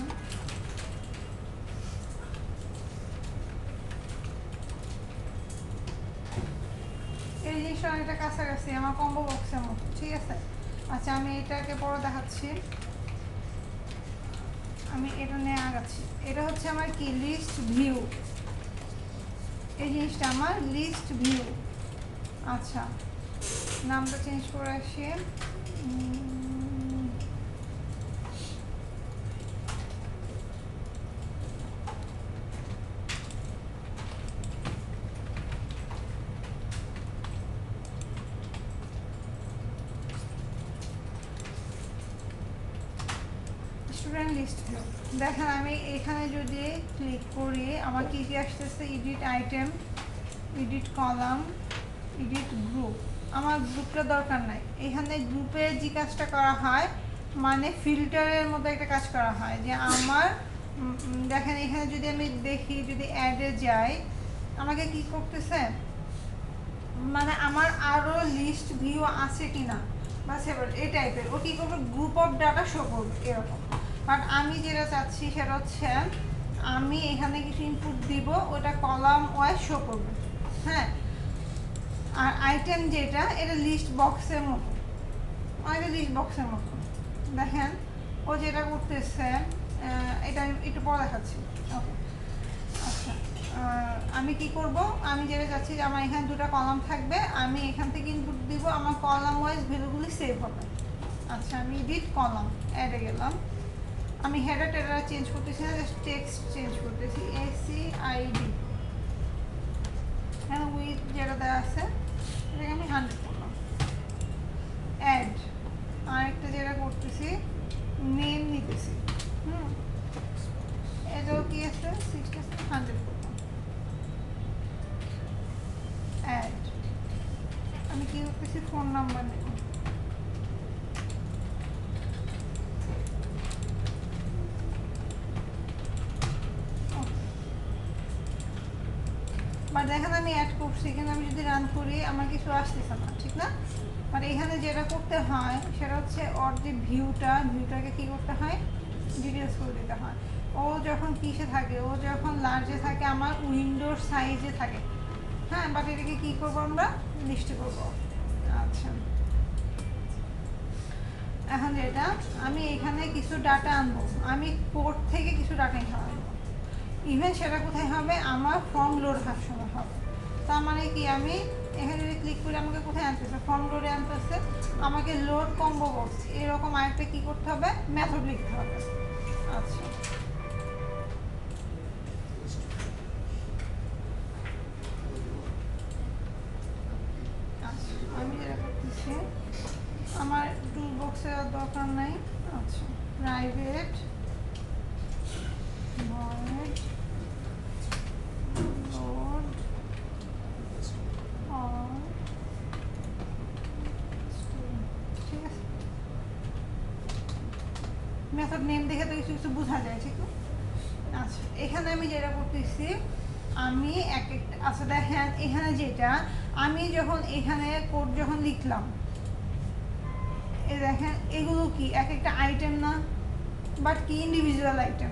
এই জিনিসটা অনেকটা কাছাকাছি আমার কম্বো বক্সের মতো, ঠিক আছে। আচ্ছা আমি এটাকে পরে দেখাচ্ছি, আমি এটা নিয়ে আগাচ্ছি। এটা হচ্ছে আমার কি লিস্ট ভিউ, এই জিনিসটা আমার লিস্ট ভিউ। আচ্ছা নামটা চেঞ্জ করে আসি, স্টুডেন্ট লিস্ট ভিউ। দেখেন আমি এখানে যদি ক্লিক করি আমার কি কি আসতেছে, edit item, edit column, edit group. আমার গ্রুপটা দরকার নাই, এখানে গ্রুপে যে কাজটা করা হয় মানে ফিল্টারের মতো একটা কাজ করা হয় যে আমার দেখেন এখানে যদি আমি দেখি যদি অ্যাডে যাই আমাকে কি করতেছে, মানে আমার আরও লিস্ট ভিউ আছে কিনা বা সেভার এই টাইপের, ও কী করবে গ্রুপ অফ ডাটা শো করবে এরকম। বাট আমি যেটা চাচ্ছি সেটা হচ্ছে আমি এখানে কিছু ইনপুট দিব, ওটা কলাম ওয়াইজ শো করবে, হ্যাঁ। আর আইটেম যেটা এটা লিস্ট বক্সের মতো, অনেকটা লিস্ট বক্সের মতো। দেখেন ও যেটা করতেছে এটা আমি একটু পরে দেখাচ্ছি। ওকে আচ্ছা আমি কি করব, আমি যেটা চাচ্ছি যে আমার এখানে দুটো কলাম থাকবে, আমি এখান থেকে ইনপুট দিব, আমার কলাম ওয়াইজ ভ্যালুগুলি সেভ হবে। আচ্ছা আমি এডিট কলাম অ্যাডে গেলাম, আমি হেডার টেডার চেঞ্জ করতেছি না, জাস্ট টেক্সট চেঞ্জ করতেছি, ACID হ্যাঁ উইথ যেটা দেওয়া আছে এটাকে আমি 100 করলাম। অ্যাড আরেকটা যেটা করতেছি নেম নিতেছি, এটাও কি আছে 100 করলাম। অ্যাড আমি কি করতেছি ফোন নাম্বার নেব, বাট দেখেন আমি অ্যাড করছি কিন্তু আমি যদি রান করি আমার কিছু আসতেছে না, ঠিক না? বাট এখানে যেটা করতে হয় সেটা হচ্ছে ওর যে ভিউটাকে কী করতে হয়, ডিটেলস করে দিতে হয়। ও যখন কিসে থাকে, ও যখন লার্জে থাকে আমার উইন্ডোর সাইজে থাকে, হ্যাঁ, বাট এটাকে কী করবো আমরা, লিস্টে করবো। আচ্ছা, এখন এটা আমি এখানে কিছু ডাটা আনবো, আমি কোড থেকে কিছু ডাটা এখানে আনবো। ইভেন সেটা কোথায় হবে, আমার ফর্ম লোড হওয়ার সময় হবে। তার মানে কি, আমি এখানে যদি ক্লিক করি আমাকে কোথায় আনতেছে, ফর্ম লোডে আনতেছে। আমাকে লোড কম্বো বক্স এরকম আরেকটা কী করতে হবে, মেথড লিখতে হবে। আচ্ছা, আমি যেটা করতেছি, আমার টুল বক্সের দরকার নাই। আচ্ছা, প্রাইভেট ভয়েড লোড অল, ঠিক আছে। মেথড নেম দেখে তো কিছু কিছু বোঝা যায়, ঠিক না? আচ্ছা, এখানে আমি যেটা করতেছি, আমি এক একটা, আচ্ছা দেখেন এখানে যেটা আমি যখন এখানে কোড যখন লিখলাম, এই দেখেন এগুলো কি এক একটা আইটেম না, বাট কি ইন্ডিভিজুয়াল আইটেম।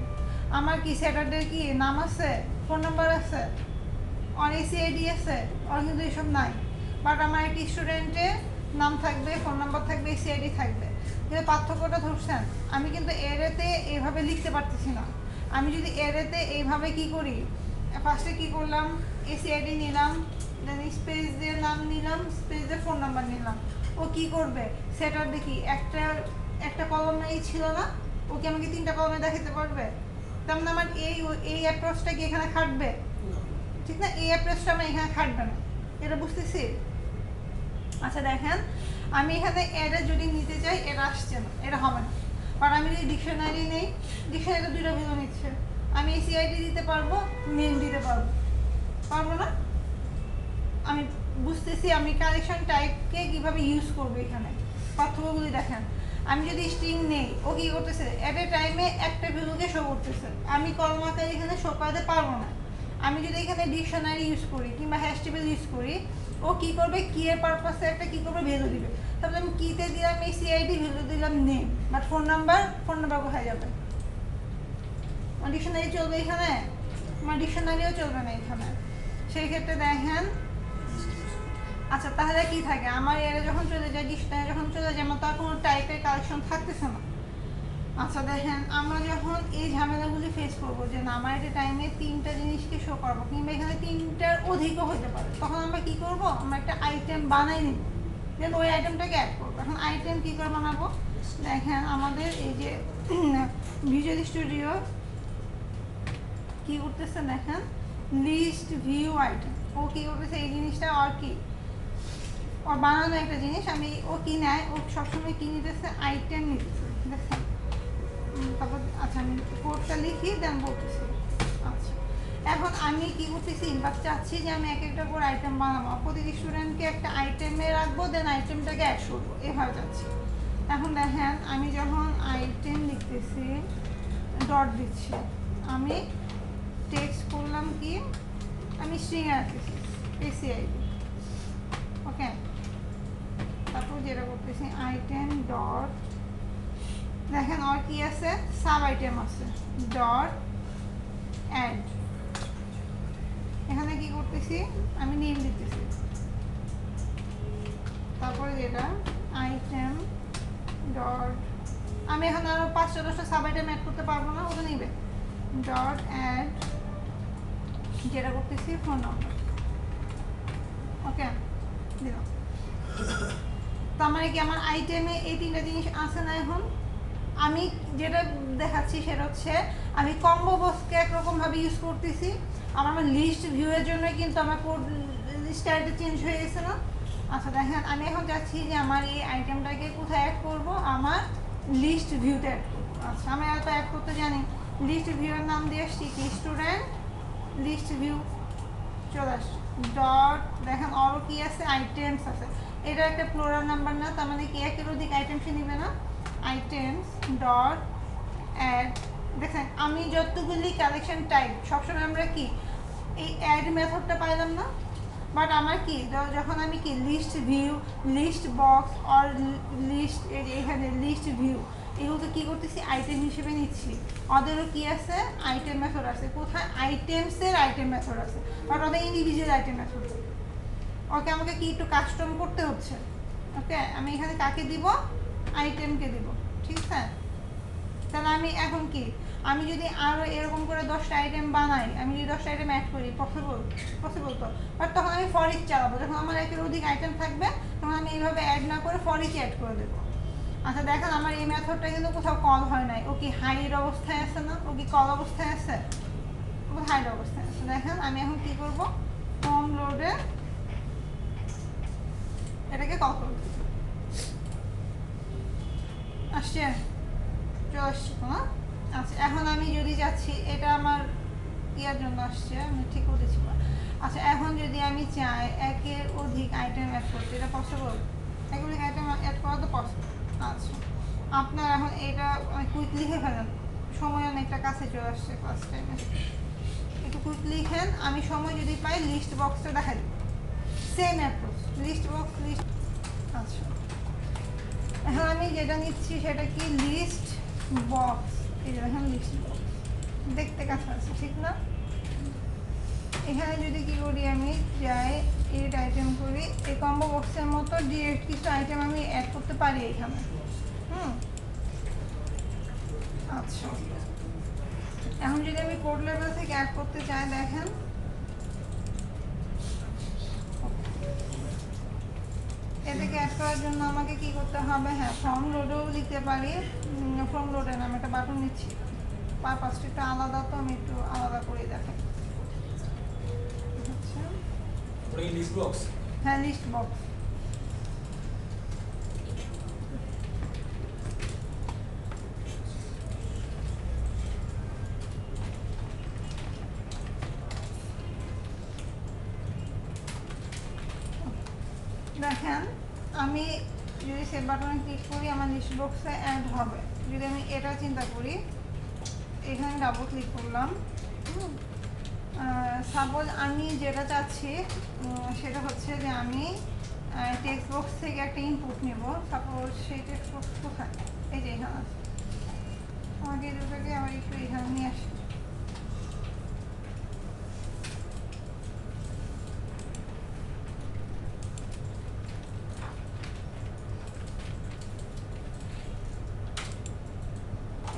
আমার কি স্যাটারডের কি নাম আছে, ফোন নাম্বার আছে, আর এসিআইডি আছে, আর কিন্তু এসব নাই। বাট আমার একটি স্টুডেন্টের নাম থাকবে, ফোন নাম্বার থাকবে, এসিআইডি থাকবে। কিন্তু পার্থক্যটা ধরছেন, আমি কিন্তু এরেতে এইভাবে লিখতে পারতেছি না। আমি যদি এরেতে এইভাবে কি করি, ফার্স্টে কি করলাম, এসিআইডি নিলাম, দেন স্পেস দিয়ে নাম নিলাম, স্পেস দিয়ে ফোন নাম্বার নিলাম। ও কি করবে, সেটার দেখি একটা কলমেই ছিল না, ও কি আমাকে 3টা কলমে দেখাতে পারবে? তার মানে আমার এই অ্যাপ্রোচটা কি এখানে খাটবে, ঠিক না? এই অ্যাপ্রোচটা আমার এখানে খাটবে না, এটা বুঝতেছি। আচ্ছা দেখেন, আমি এখানে এরা যদি নিতে চাই, এটা আসছে না, এটা হবে না। কারণ আমি যদি ডিকশনারি নেই, ডিকশনারিতে 2টা ভ্যালু নিচ্ছে। আমি এসিআইডি দিতে পারবো, নেম দিতে পারবো, পারবো না? আমি বুঝতেছি আমি কালেকশন টাইপকে কিভাবে ইউজ করবো। এখানে পার্থক্যগুলি দেখেন, আমি যদি স্ট্রিং নেই, ও কি করতেছে, এট এ টাইমে একটা ভ্যালুকে শো করতেছে। আমি কলম আকারে এখানে শো করাতে পারবো না। আমি যদি এখানে ডিকশনারি ইউজ করি কিংবা হ্যাশ টেবিল ইউজ করি, ও কি করবে, কি এর পারপাসে একটা কি করবে, ভ্যালু দিবে। তারপরে আমি কিতে দিলাম এই সিআইডি, ভ্যালু দিলাম নেম, বাট ফোন নাম্বার কোথায় যাবে? আমার ডিকশনারি চলবে এখানে, আমার ডিকশনারিও চলবে না এখানে। সেই ক্ষেত্রে দেখেন, আচ্ছা তাহলে কি থাকে, আমার এরা যখন চলে যায়, ডিকশনারি যখন চলে যায়, আমার তার কোনো টাইপের কালেকশন থাকতেছে না। আচ্ছা দেখেন, আমরা যখন এই ঝামেলাগুলি ফেস করবো যে না আমার একটা টাইমে 3টা জিনিসকে শো করবো, কিংবা এখানে 3টার অধিকও হতে পারে, তখন আমরা কি করব, আমরা একটা আইটেম বানাই নিব, দেন ওই আইটেমটাকে অ্যাড করবো। এখন আইটেম কী করে বানাবো, দেখেন আমাদের এই যে ভিজুয়াল স্টুডিও কী করতেছে, দেখেন লিস্ট ভিউ আইটেম, ও কী করতেছে এই জিনিসটা, আর কি ওর বানানো একটা জিনিস, আমি ও কি নেয়, ও সবসময় কী নিতেছে, আইটেম নিতেছে, দেখেন। তারপর আচ্ছা আমি কোডটা লিখি, দেন বলতেছি। আচ্ছা এখন আমি কি করতেছি, বাট চাচ্ছি যে আমি এক একটা করে আইটেম বানাবো, প্রতিটি স্টুডেন্টকে একটা আইটেমে রাখবো, দেন আইটেমটাকে অ্যাড করবো, এভাবে যাচ্ছি। এখন দেখেন আমি যখন আইটেম লিখতেছি, ডট দিচ্ছি, আমি টেক্সট করলাম কি, আমি স্ট্রিং রাখতেছি এসিআইডি, ওকে। তারপর যেটা করতেছি আইটেম ডট, দেখেন আর কি আছে, সাব আইটেম আছে, ডট অ্যাড। এখানে কি করতেছি, আমি নেম দিতেছি। তারপরে যেটা আইটেম ডট, আমি এখন আরো 5টা 10টা সাব আইটেম অ্যাড করতে পারবো না, ওটা নিবে, ডট অ্যাড, যেটা করতেছি ফোন নাম্বার, ওকে দিলাম। তার মানে কি আমার আইটেমে এই 3টা জিনিস আছে না। এখন আমি যেটা দেখাচ্ছি সেটা হচ্ছে আমি কম্বো বক্সকে একরকমভাবে ইউজ করতেছি, আমার লিস্ট ভিউয়ের জন্য কিন্তু আমার কোড স্টাইলটা চেঞ্জ হয়ে গেছে না। আচ্ছা দেখেন, আমি এখন যাচ্ছি যে আমার এই আইটেমটাকে কোথায় অ্যাড করব, আমার লিস্ট ভিউতে অ্যাড করবো। আচ্ছা আমি এত অ্যাড করতে জানি, লিস্ট ভিউয়ের নাম দিয়ে আসছি কি, স্টুডেন্ট লিস্ট ভিউ, চলে আসছে ডট, দেখেন আরও কি আছে, আইটেমস আছে। এটা একটা প্লোরাল নাম্বার না, তার মানে কি একের অধিক আইটেম সে নিবে না, আইটেমস ডট অ্যাড। দেখেন আমি যতগুলি কালেকশন টাইপ, সবসময় আমরা কি এই অ্যাড মেথডটা পাইলাম না। বাট আমার কি যখন আমি কি list view, list box or list, এই যে এখানে লিস্ট ভিউ, এগুলোকে কী করতেছি আইটেম হিসেবে নিচ্ছি। ওদেরও কি আছে আইটেম মেথড আছে, কোথায় আইটেমসের আইটেম মেথড আছে, বাট ওদের ইন্ডিভিজুয়াল আইটেম মেথড। ওকে আমাকে কি একটু কাস্টম করতে হচ্ছে। ওকে আমি এখানে কাকে দিব, আইটেমকে দিব, ঠিক আছে। তাহলে আমি এখন কি, আমি যদি আরও এরকম করে 10টা আইটেম বানাই, আমি যদি 10টা আইটেম অ্যাড করি, পসিবল তো। বাট তখন আমি ফর ইচ চালাবো, যখন আমার একের অধিক আইটেম থাকবে তখন আমি এইভাবে অ্যাড না করে ফর ইচ অ্যাড করে দেবো। আচ্ছা দেখেন আমার এই মেথডটা কিন্তু কোথাও কল হয় নাই। ও কি হাইড অবস্থায় আছে না, ও কি কল অবস্থায় আছে, ও হাইড অবস্থায় আছে। দেখেন আমি এখন কি করব, ফর্ম লোডে এটাকে কল করব, আসছে, চলে আসছে না। আচ্ছা এখন আমি যদি যাচ্ছি, এটা আমার ইয়ার জন্য আসছে, আমি ঠিক করেছি। আচ্ছা এখন যদি আমি চাই একের অধিক আইটেম অ্যাড করতে, এটা পসিবল, একের অধিক আইটেম অ্যাড করা তো পসিবল। আচ্ছা আপনার এখন এটা কুইক লিখে ফেলেন, সময় অনেকটা কাছে চলে আসছে ক্লাস টাইমে, একটু কুইক লিখেন। আমি সময় যদি পাই লিস্ট বক্সটা দেখা দিব, same approach, list box list. আচ্ছা এখন আমি যেটা নিচ্ছি সেটা কি লিস্ট বক্স, এই যে দেখেন লিস্ট বক্স দেখতে কাছে আছে, ঠিক না। এখানে যদি কি করি, আমি যাই এড আইটেম করি, এই কম্বো বক্সের মতো ডিরেক্ট কিছু আইটেম আমি অ্যাড করতে পারি এখানে। আচ্ছা এখন যদি আমি কোড লেভেল থেকে অ্যাড করতে চাই, দেখেন এটাকে অ্যাড করার জন্য আমাকে কি করতে হবে, হ্যাঁ ফর্ম লোডেও লিখতে পারি। ফর্ম লোডে নামে একটা বাটন নিচ্ছি, পারপাসটা একটু আলাদা, তো আমি একটু আলাদা করে দেখাই। আচ্ছা ওটা কি লিস্ট বক্স? হ্যাঁ লিস্ট বক্স। দেখেন আমি যদি সেভ বাটনে ক্লিক করি আমার লিস্ট বক্সে অ্যাড হবে। যদি আমি এটা চিন্তা করি, এখানে ডাবল ক্লিক করলাম, সাপোজ আমি যেটা চাচ্ছি সেটা হচ্ছে যে আমি টেক্সট বক্স থেকে একটা ইনপুট নেব। সাপোজ সেই টেক্সট বক্স কোথায়, এই যে এখানে আছে, আমাকে দুটোকে আবার একটু এখানে নিয়ে আসি।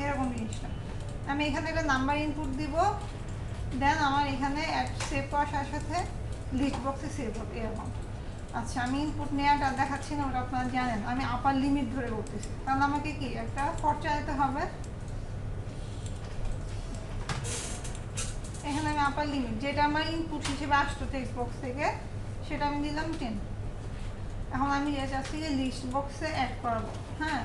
এরকম জিনিসটা আমি এখানে একটা নাম্বার ইনপুট দিব, দেন আমার এখানে সেভ করার সাথে সাথে লিস্ট বক্সে সেভ হবে এরকম। আচ্ছা আমি ইনপুট নেওয়াটা দেখাচ্ছি না, ওটা আপনারা জানেন, আমি আপার লিমিট ধরে করতেছি। তাহলে আমাকে কি একটা ফর চালাতে হবে, এখানে আমি আপার লিমিট যেটা আমার ইনপুট হিসেবে আসতো টেক্সট বক্স থেকে সেটা আমি দিলাম 10। এখন আমি যেটা চাচ্ছি যে লিস্ট বক্সে অ্যাড করাবো। হ্যাঁ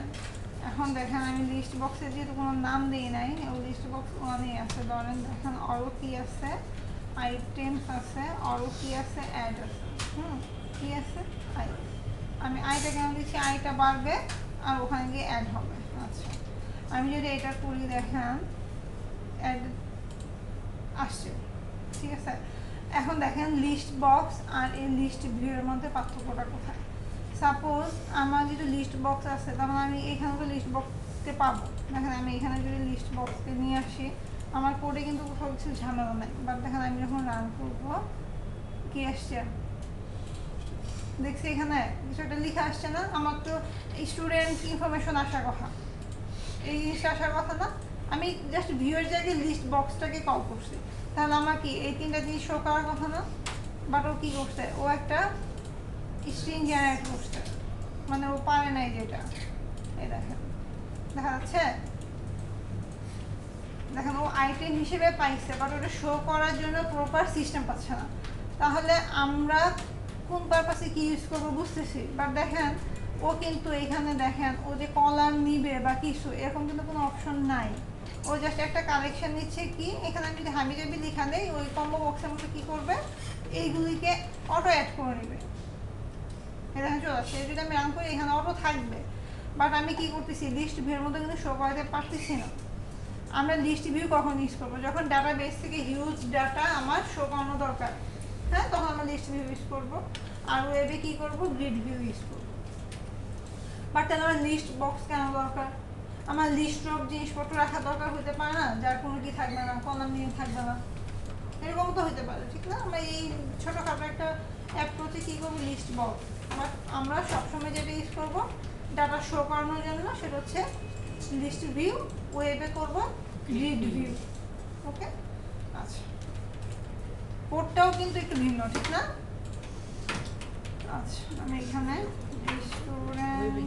এখন দেখেন আমি লিস্ট বক্সে যেহেতু কোনো নাম দিই নাই, ওই লিস্ট বক্স ওয়ানেই আছে। ধরেন দেখেন আরও কি আছে, আইটেমস আছে, আরও কি আছে, অ্যাড আছে। কি আছে আই, আমি আইটা কেন দিচ্ছি, আইটা বাড়বে আর ওখানে গিয়ে অ্যাড হবে। আচ্ছা আমি যদি এটা করি, দেখেন অ্যাড আসছে, ঠিক আছে। এখন দেখেন লিস্ট বক্স আর এই লিস্ট ভিউয়ের মধ্যে পার্থক্যটা কোথায়। সাপোজ আমার যদি লিস্ট বক্স আছে, তখন আমি এখানে তো লিস্ট বক্সকে পাবো। দেখেন আমি এখানে যদি লিস্ট বক্সকে নিয়ে আসি, আমার কোডে কিন্তু কোথাও কিছু ঝামেলা নাই। বাট দেখেন আমি যখন রান করবো, কি আসছে দেখছি, এখানে কিছু একটা লিখা আসছে না। আমার তো স্টুডেন্ট ইনফরমেশন আসার কথা, এই জিনিসটা আসার কথা না। আমি জাস্ট ভিউয়ের জায়গায় লিস্ট বক্সটাকে কল করছি, তাহলে আমার কি এই তিনটা জিনিস শো করার কথা না। বাট ও কী করছে, ও একটা স্ট্রিং জেনারেট করছে, মানে ও পারে নাই যেটা। এই দেখেন দেখা যাচ্ছে, দেখেন ও আইটেম হিসেবে পাইছে, বাট ওটা শো করার জন্য প্রপার সিস্টেম পাচ্ছে না। তাহলে আমরা কোন পারপাসে কি ইউজ করবো বুঝতেছি, বাট দেখেন ও কিন্তু এখানে দেখেন ও যে কলার নিবে বা কিছু এরকম কিন্তু কোনো অপশন নাই। ও জাস্ট একটা কালেকশন নিচ্ছে, কি এখানে আমি যদি হাবিজাবি লেখা নেই, ওই কম্বো বক্সের মধ্যে কী করবে, এইগুলিকে অটো অ্যাড করে নেবে। এখানে চলে আসছে, যদি আমি রান করি এখানে অটো থাকবে, বাট আমি কি করতেছি লিস্ট ভিউর মধ্যে কিন্তু শো করাতে পারতেছি না। আমরা লিস্ট ভিউ কখন ইউজ করবো? যখন ডাটাবেস থেকে হিউজ ডাটা আমার শো করানো দরকার, হ্যাঁ, তখন আমরা লিস্ট ভিউ ইউজ করবো। আর ওয়েবে কি করবো? গ্রিড ভিউ ইউজ করবো। বাট তাহলে আমার লিস্ট বক্স কেন দরকার? আমার লিস্ট অফ জিনিসপত্র রাখা দরকার হতে পারে না, যার কোনো কি থাকবে না, কলাম নিয়ে থাকবে না, এরকম তো হতে পারে, ঠিক না? আমরা এই ছোটোখাটো একটা অ্যাপ্রোচে কী করবো? List box. বাট আমরা সবসময় যেটা ইউজ করবো ডাটা শো করানোর জন্য, সেটা হচ্ছে লিস্ট ভিউ। ওয়েবে করব গ্রিড ভিউ। ওকে, আচ্ছা, কোডটাও কিন্তু একটু ভিন্ন, ঠিক না? আচ্ছা, আমি এখানে স্টুডেন্ট